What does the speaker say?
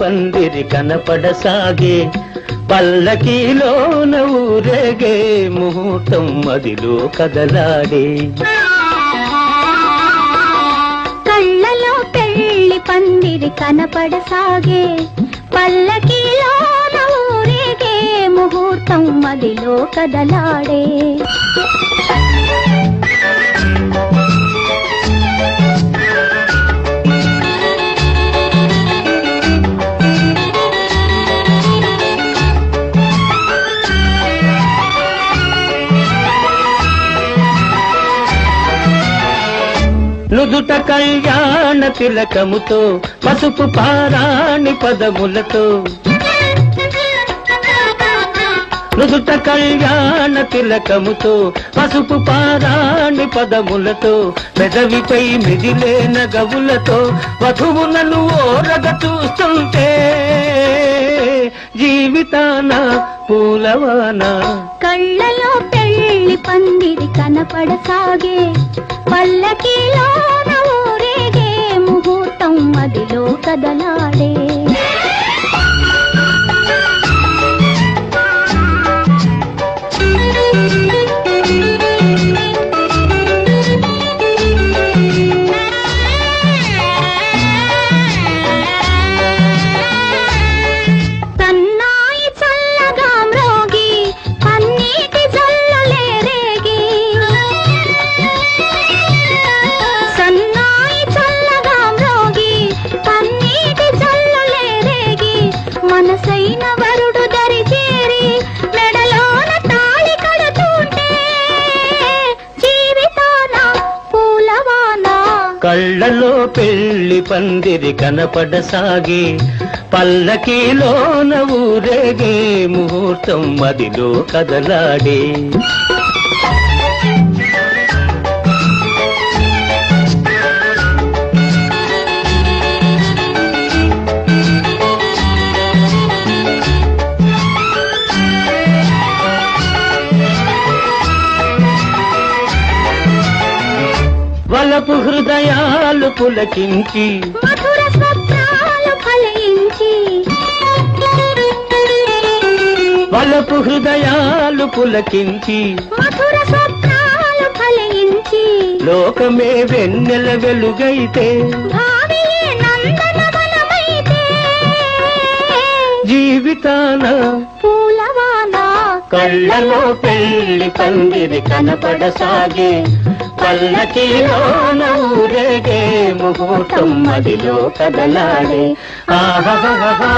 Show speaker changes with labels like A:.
A: పందిరి కనపడసాగే పల్లకీలోన ఊరేగే ముహూర్తం మదిలో కదలాడే
B: కళ్ళలో పెళ్లి పందిరి కనపడసాగే పల్లకీలోన ఊరేగే ముహూర్తం మదిలో కదలాడే
A: నుదుట కళ్యాణ తిలకముతో పసుపు పారాణి పదములతో నుదుట కళ్యాణ తిలకముతో పసుపు పారాణి పదములతో పెదవిపై మిదిలే నగవులతో వధువులను ఓరగ చూస్తుంటే జీవితాన పూలవాన
B: కళ్ళలో పెళ్లి పందిరి కనపడసాగే పల్లకీలోన ఊరేగే ముహూర్తం మదిలో కదలాడే మనసైన వరుడు దరి చేరి మెడలోన తాళి కడుతుంటే జీవితాన పూలవాన
A: కళ్ళలో పెళ్లి పందిరి కనపడసాగే పల్లకీలోన ఊరేగే ముహూర్తం మదిలో కదలాడే వలపు హృదయాలు పులకించి
B: మధుర స్వప్నాలు ఫలించి
A: వలపు హృదయాలు పులకించి
B: మధుర స్వప్నాలు ఫలించి
A: లోకమే వెన్నెల వెలుగైతే
B: భావియే నందనవనమైతే
A: జీవితాన
B: పూలవాన
A: కళ్ళలో పెళ్లి పందిరి కనపడసాగే పల్లకీలోన ఊరేగే ముహూర్తం మదిలో కదలాడే ఆహా ఆహా